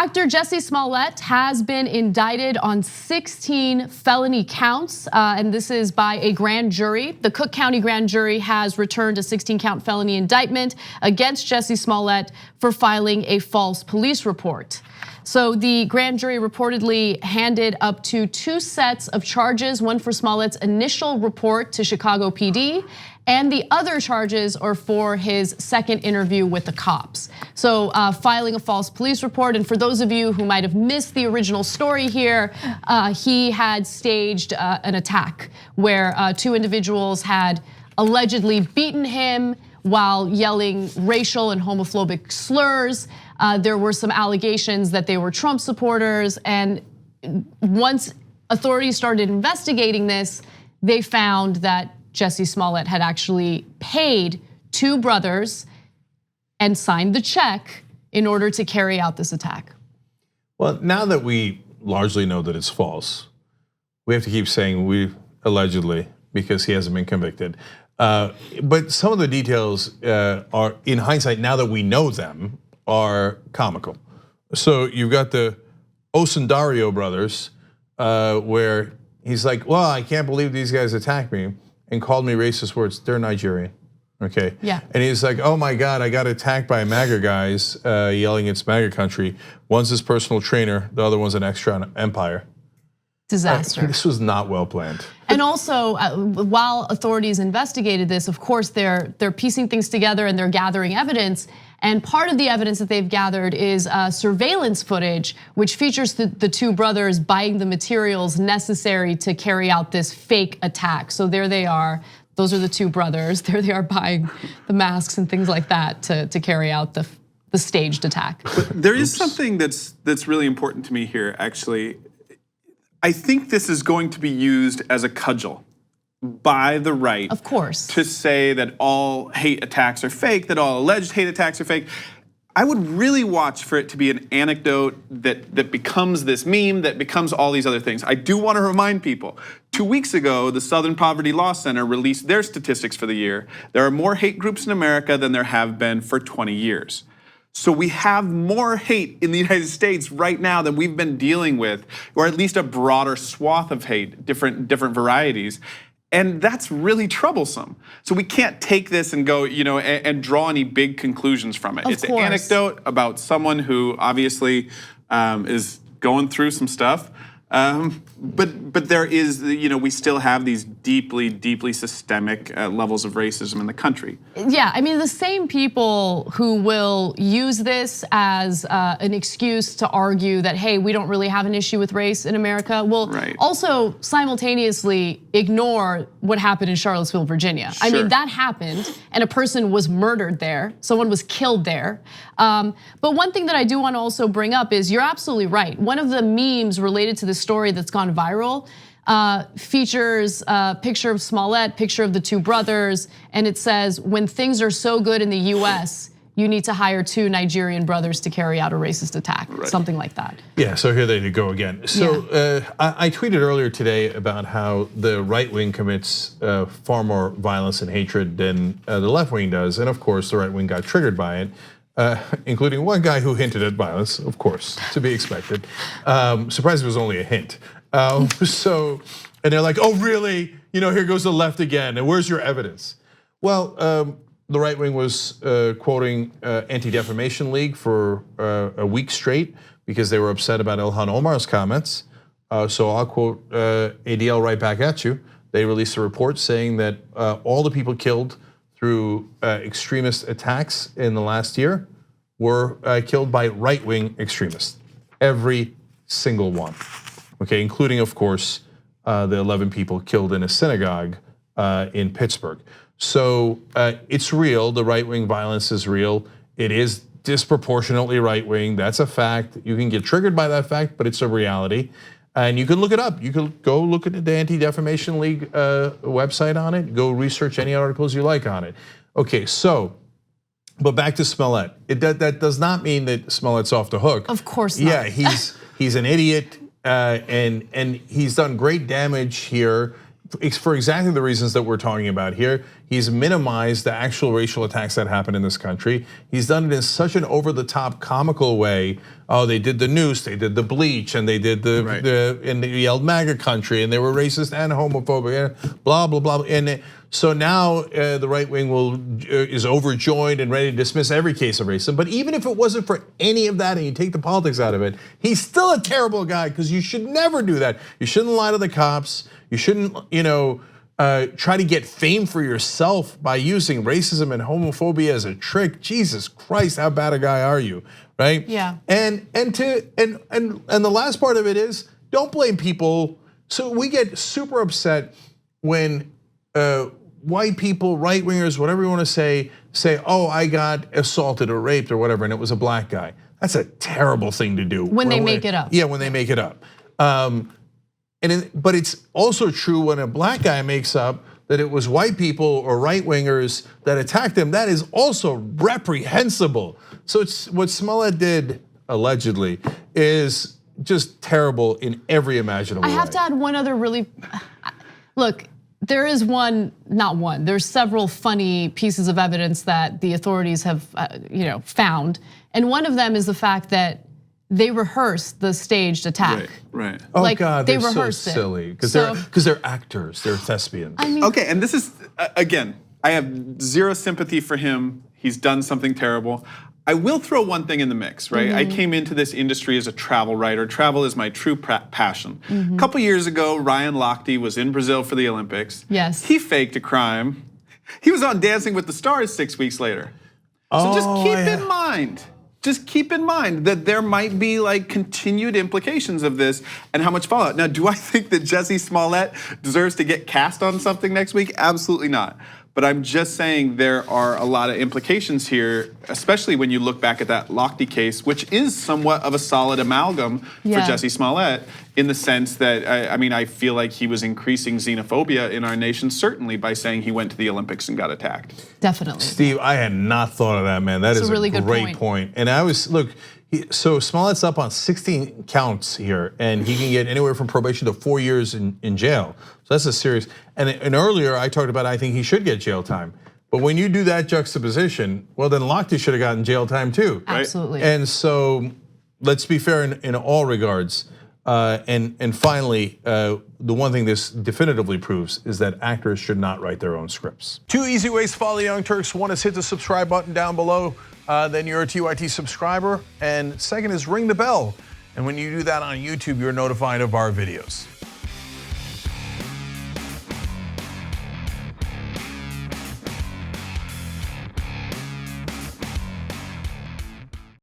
Actor Jussie Smollett has been indicted on 16 felony counts, and this is by a grand jury. The Cook County grand jury has returned a 16-count felony indictment against Jussie Smollett for filing a false police report. So the grand jury reportedly handed up to 2 sets of charges, one for Smollett's initial report to Chicago PD, and the other charges are for his second interview with the cops. So filing a false police report, and for those of you who might have missed the original story here, he had staged an attack where 2 individuals had allegedly beaten him while yelling racial and homophobic slurs. There were some allegations that they were Trump supporters, and once authorities started investigating this, they found that Jussie Smollett had actually paid 2 brothers and signed the check in order to carry out this attack. Well, now that we largely know that it's false, we have to keep saying we allegedly, because he hasn't been convicted. But some of the details are, in hindsight, now that we know them, are comical. So you've got the Osundairo brothers, where he's like, well, I can't believe these guys attacked me and called me racist words. They're Nigerian, okay? Yeah. And he's like, oh my God, I got attacked by MAGA guys yelling it's MAGA country. One's his personal trainer, the other one's an extra on Empire. Disaster. This was not well planned. And also, while authorities investigated this, of course, they're piecing things together and they're gathering evidence. And part of the evidence that they've gathered is surveillance footage, which features the 2 brothers buying the materials necessary to carry out this fake attack. So there they are. Those are the 2 brothers. There they are buying the masks and things like that to carry out the staged attack. But there is something that's really important to me here, actually. I think this is going to be used as a cudgel by the right, of course, to say that all hate attacks are fake, that all alleged hate attacks are fake. I would really watch for it to be an anecdote that becomes this meme, that becomes all these other things. I do want to remind people, 2 weeks ago, the Southern Poverty Law Center released their statistics for the year. There are more hate groups in America than there have been for 20 years. So we have more hate in the United States right now than we've been dealing with, or at least a broader swath of hate, different varieties. And that's really troublesome. So we can't take this and go, and draw any big conclusions from it. It's an anecdote about someone who obviously is going through some stuff. But there is, we still have these deeply systemic levels of racism in the country. Yeah, I mean, the same people who will use this as an excuse to argue that, hey, we don't really have an issue with race in America, will also simultaneously ignore what happened in Charlottesville, Virginia. Sure. I mean, that happened and a person was murdered there, someone was killed there. But one thing that I do want to also bring up is you're absolutely right. One of the memes related to this story that's gone viral features a picture of Smollett, picture of the 2 brothers, and it says, when things are so good in the US, you need to hire 2 Nigerian brothers to carry out a racist attack, something like that. Yeah, so here they go again. So I tweeted earlier today about how the right wing commits far more violence and hatred than the left wing does, and of course the right wing got triggered by it. Including one guy who hinted at violence, of course, to be expected. Surprised it was only a hint. And they're like, oh really? Here goes the left again, and where's your evidence? Well, the right wing was quoting Anti-Defamation League for a week straight because they were upset about Ilhan Omar's comments. So I'll quote ADL right back at you. They released a report saying that all the people killed through extremist attacks in the last year were killed by right-wing extremists. Every single one, okay, including, of course, the 11 people killed in a synagogue in Pittsburgh. So it's real, the right-wing violence is real. It is disproportionately right-wing, that's a fact. You can get triggered by that fact, but it's a reality. And you can look it up. You can go look at the Anti-Defamation League website on it. Go research any articles you like on it. Okay, so, but back to Smollett. That does not mean that Smollett's off the hook. Of course not. Yeah, he's an idiot, and he's done great damage here for exactly the reasons that we're talking about here. He's minimized the actual racial attacks that happen in this country. He's done it in such an over-the-top comical way. Oh, they did the noose, they did the bleach, and they did and they yelled MAGA country, and they were racist and homophobic, blah, blah, blah. And so now the right wing is overjoyed and ready to dismiss every case of racism. But even if it wasn't for any of that and you take the politics out of it, he's still a terrible guy, because you should never do that. You shouldn't lie to the cops. You shouldn't, try to get fame for yourself by using racism and homophobia as a trick. Jesus Christ, how bad a guy are you, right? Yeah. And the last part of it is, don't blame people. So we get super upset when white people, right wingers, whatever you want to say, oh, I got assaulted or raped or whatever, and it was a black guy. That's a terrible thing to do. When they make it up. Yeah, when they make it up. But it's also true when a black guy makes up that it was white people or right wingers that attacked him. That is also reprehensible. So it's what Smollett did, allegedly, is just terrible in every imaginable way. I have to add one other look, there is there's several funny pieces of evidence that the authorities have found. And one of them is the fact that they rehearsed the staged attack. Right. Oh God, they they're rehearsed so silly, because they're actors, they're thespians. I mean, okay, and this is, again, I have zero sympathy for him. He's done something terrible. I will throw one thing in the mix, right? I came into this industry as a travel writer. Travel is my true passion. A couple years ago, Ryan Lochte was in Brazil for the Olympics. Yes. He faked a crime. He was on Dancing with the Stars 6 weeks later. So just keep in mind that there might be like continued implications of this and how much fallout. Now, do I think that Jussie Smollett deserves to get cast on something next week? Absolutely not. But I'm just saying there are a lot of implications here, especially when you look back at that Lochte case, which is somewhat of a solid amalgam for Jussie Smollett, in the sense that, I feel like he was increasing xenophobia in our nation, certainly by saying he went to the Olympics and got attacked. Definitely. Steve, I had not thought of that, man. That is a really great point. And so Smollett's up on 16 counts here, and he can get anywhere from probation to 4 years in jail. So that's a serious, and earlier I talked about I think he should get jail time. But when you do that juxtaposition, well then Lochte should have gotten jail time too. Absolutely. Right? And so let's be fair in all regards. And finally, the one thing this definitively proves is that actors should not write their own scripts. 2 easy ways to follow the Young Turks. One is hit the subscribe button down below, then you're a TYT subscriber. And second is ring the bell. And when you do that on YouTube, you're notified of our videos.